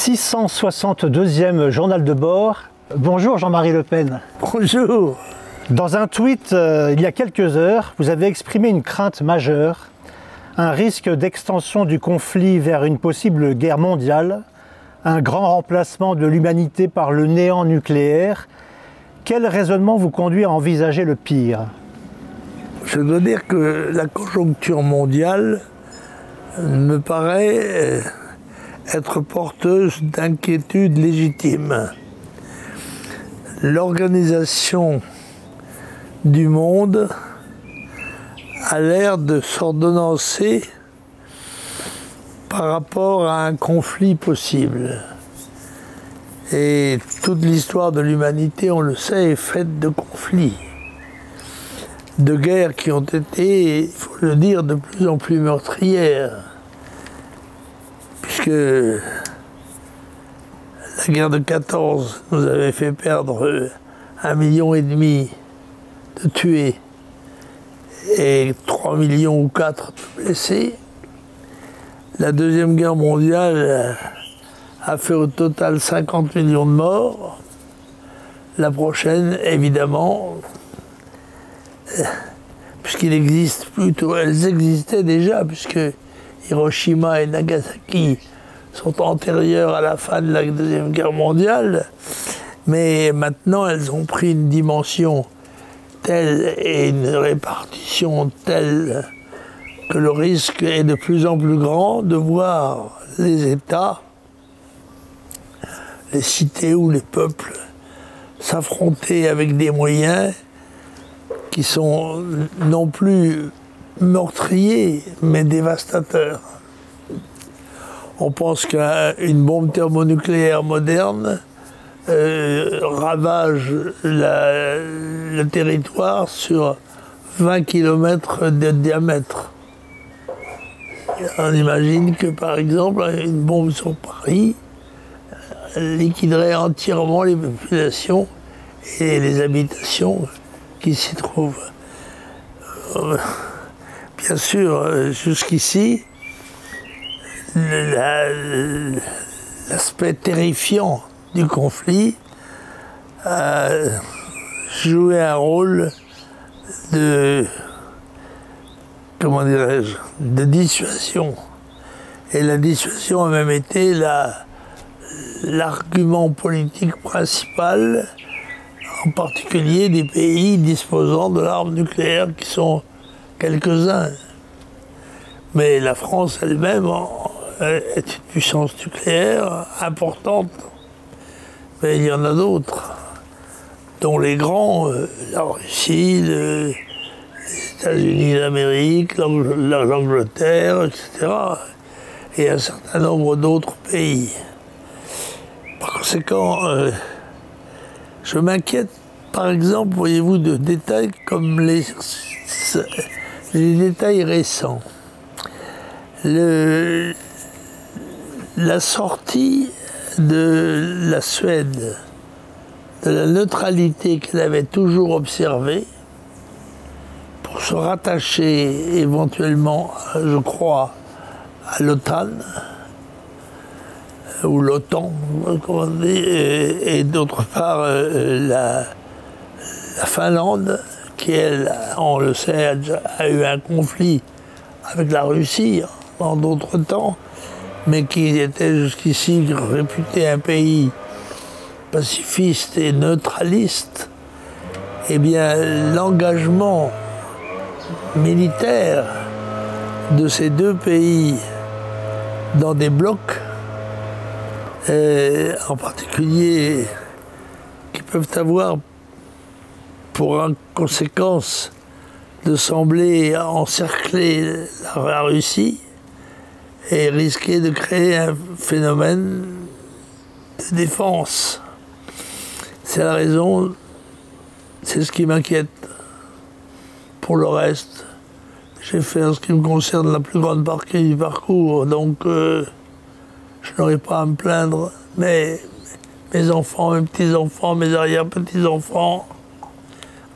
662e journal de bord. Bonjour Jean-Marie Le Pen. Bonjour. Dans un tweet il y a quelques heures, vous avez exprimé une crainte majeure, un risque d'extension du conflit vers une possible guerre mondiale, un grand remplacement de l'humanité par le néant nucléaire. Quel raisonnement vous conduit à envisager le pire? Je dois dire que la conjoncture mondiale me paraît être porteuse d'inquiétudes légitimes. L'organisation du monde a l'air de s'ordonnancer par rapport à un conflit possible. Et toute l'histoire de l'humanité, on le sait, est faite de conflits, de guerres qui ont été, il faut le dire, de plus en plus meurtrières. Puisque la guerre de 14 nous avait fait perdre 1,5 million de tués et 3 millions ou 4 de blessés. La Deuxième Guerre mondiale a fait au total 50 millions de morts. La prochaine, évidemment, puisqu'il existe plutôt, elles existaient déjà, puisque Hiroshima et Nagasaki sont antérieures à la fin de la Deuxième Guerre mondiale, mais maintenant elles ont pris une dimension telle et une répartition telle que le risque est de plus en plus grand de voir les États, les cités ou les peuples s'affronter avec des moyens qui sont non plus meurtriers, mais dévastateurs. On pense qu'une bombe thermonucléaire moderne ravage le territoire sur 20 km de diamètre. On imagine que, par exemple, une bombe sur Paris liquiderait entièrement les populations et les habitations qui s'y trouvent. Bien sûr, jusqu'ici, l'aspect terrifiant du conflit a joué un rôle de, comment dirais-je, de dissuasion. Et la dissuasion a même été l'argument politique principal, en particulier des pays disposant de l'arme nucléaire, qui sont quelques-uns. Mais la France elle-même est une puissance nucléaire importante. Mais il y en a d'autres, dont les grands, la Russie, les États-Unis d'Amérique, l'Angleterre, etc. Et un certain nombre d'autres pays. Par conséquent, je m'inquiète, par exemple, voyez-vous, de détails comme les détails récents. La sortie de la Suède de la neutralité qu'elle avait toujours observée pour se rattacher éventuellement, je crois, à l'OTAN, ou l'OTAN, comme on dit, et d'autre part la Finlande, qui, elle, on le sait, a eu un conflit avec la Russie en d'autres temps, mais qui était jusqu'ici réputé un pays pacifiste et neutraliste. Eh bien, l'engagement militaire de ces deux pays dans des blocs, en particulier qui peuvent avoir pour conséquence de sembler encercler la Russie et risquer de créer un phénomène de défense. C'est la raison, c'est ce qui m'inquiète. Pour le reste, j'ai fait en ce qui me concerne la plus grande partie du parcours, donc je n'aurai pas à me plaindre, mais mes enfants, mes petits-enfants, mes arrière-petits-enfants,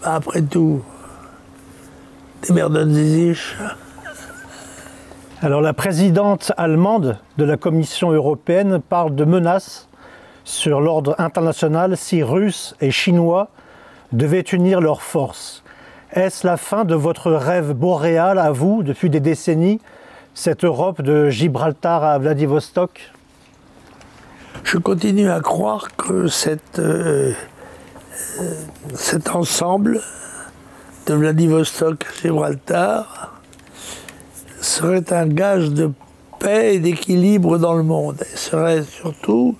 ben après tout, des merdes Alors la présidente allemande de la Commission européenne parle de menaces sur l'ordre international si Russes et Chinois devaient unir leurs forces. Est-ce la fin de votre rêve boréal à vous, depuis des décennies, cette Europe de Gibraltar à Vladivostok? Je continue à croire que cet ensemble de Vladivostok à Gibraltar serait un gage de paix et d'équilibre dans le monde. Et serait surtout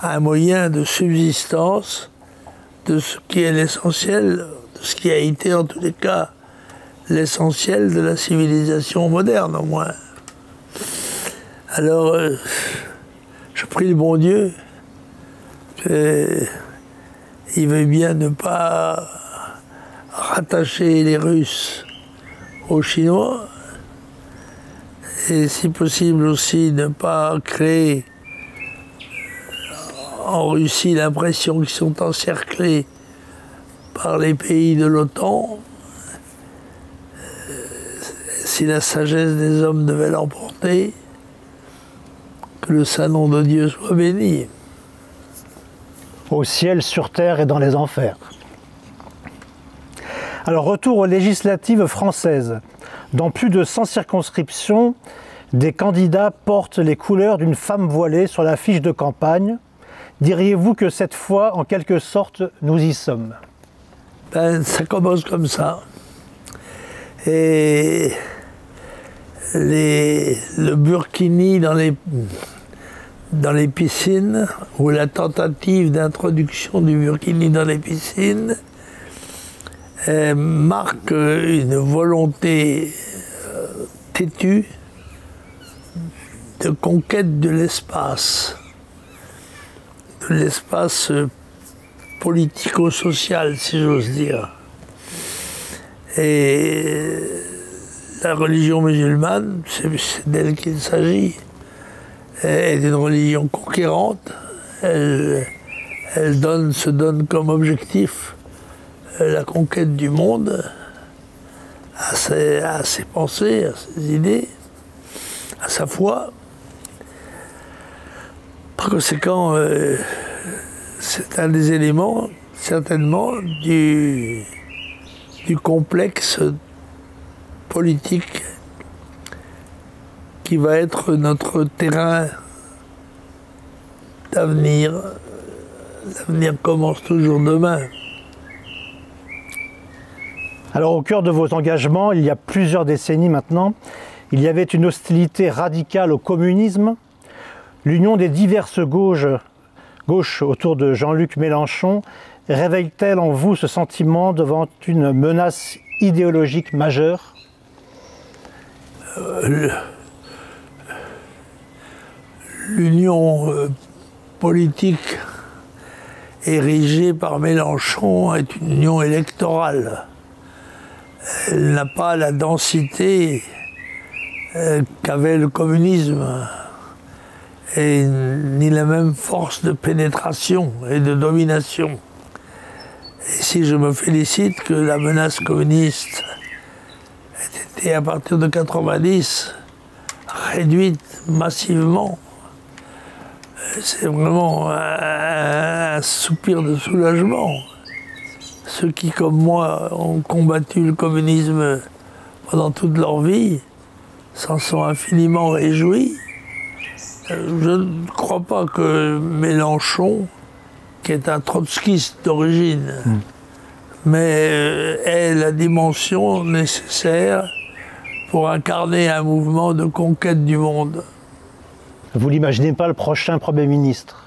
un moyen de subsistance de ce qui est l'essentiel, de ce qui a été en tous les cas l'essentiel de la civilisation moderne au moins. Alors, je prie le bon Dieu qu'il veuille bien ne pas rattacher les Russes aux Chinois et si possible aussi ne pas créer en Russie l'impression qu'ils sont encerclés par les pays de l'OTAN. Si la sagesse des hommes devait l'emporter, que le saint nom de Dieu soit béni. Au ciel, sur terre et dans les enfers. Alors, retour aux législatives françaises. Dans plus de 100 circonscriptions, des candidats portent les couleurs d'une femme voilée sur la fiche de campagne. Diriez-vous que cette fois, en quelque sorte, nous y sommes? Ça commence comme ça. Et le burkini dans les piscines, ou la tentative d'introduction du burkini dans les piscines, marque une volonté têtue de conquête de l'espace politico-social, si j'ose dire. Et la religion musulmane, c'est d'elle qu'il s'agit, est une religion conquérante. Elle se donne comme objectif la conquête du monde, à ses pensées, à ses idées, à sa foi. Par conséquent, c'est un des éléments, certainement, du complexe politique qui va être notre terrain d'avenir. L'avenir commence toujours demain. Alors au cœur de vos engagements, il y a plusieurs décennies maintenant, il y avait une hostilité radicale au communisme. L'union des diverses gauches autour de Jean-Luc Mélenchon réveille-t-elle en vous ce sentiment devant une menace idéologique majeure? L'union politique érigée par Mélenchon est une union électorale. Elle n'a pas la densité qu'avait le communisme, et ni la même force de pénétration et de domination. Et si je me félicite que la menace communiste ait été, à partir de 90, réduite massivement, c'est vraiment un soupir de soulagement. Ceux qui, comme moi, ont combattu le communisme pendant toute leur vie s'en sont infiniment réjouis. Je ne crois pas que Mélenchon, qui est un trotskiste d'origine, mais ait la dimension nécessaire pour incarner un mouvement de conquête du monde. Vous n'imaginez pas le prochain Premier ministre?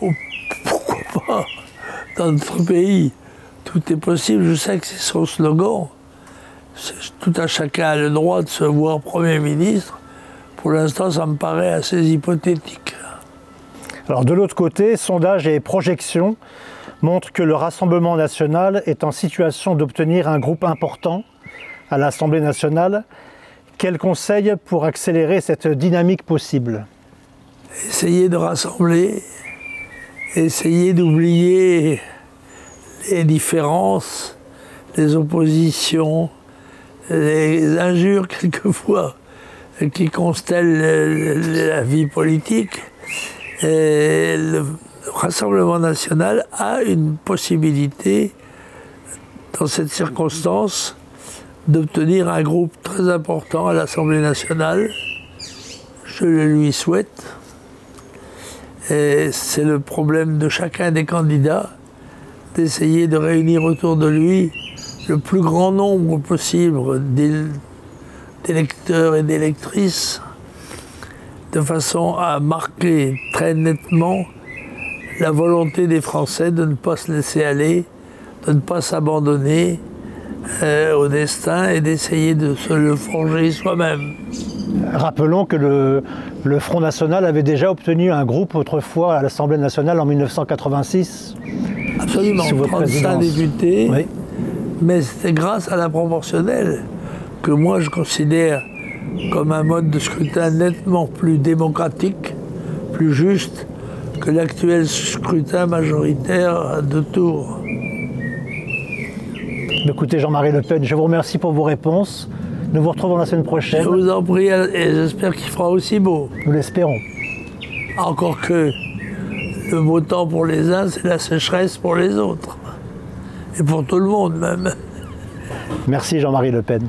Oh, pourquoi pas? Dans notre pays, tout est possible. Je sais que c'est son slogan. Tout à chacun a le droit de se voir Premier ministre. Pour l'instant, ça me paraît assez hypothétique. Alors de l'autre côté, sondages et projections montrent que le Rassemblement national est en situation d'obtenir un groupe important à l'Assemblée nationale. Quels conseils pour accélérer cette dynamique possible? Essayer de rassembler, essayer d'oublier les différences, les oppositions, les injures quelquefois qui constellent la vie politique. Et le Rassemblement national a une possibilité, dans cette circonstance, d'obtenir un groupe très important à l'Assemblée nationale. Je le lui souhaite. Et c'est le problème de chacun des candidats, d'essayer de réunir autour de lui le plus grand nombre possible d'électeurs et d'électrices, de façon à marquer très nettement la volonté des Français de ne pas se laisser aller, de ne pas s'abandonner au destin et d'essayer de se le forger soi-même. Rappelons que le Front National avait déjà obtenu un groupe autrefois à l'Assemblée nationale en 1986. Absolument, sous votre 35 présidence. députés, Oui. mais c'était grâce à la proportionnelle que moi je considère comme un mode de scrutin nettement plus démocratique, plus juste que l'actuel scrutin majoritaire à 2 tours. Écoutez Jean-Marie Le Pen, je vous remercie pour vos réponses. Nous vous retrouvons la semaine prochaine. Je vous en prie et j'espère qu'il fera aussi beau. Nous l'espérons. Encore que le beau temps pour les uns, c'est la sécheresse pour les autres. Et pour tout le monde même. Merci Jean-Marie Le Pen.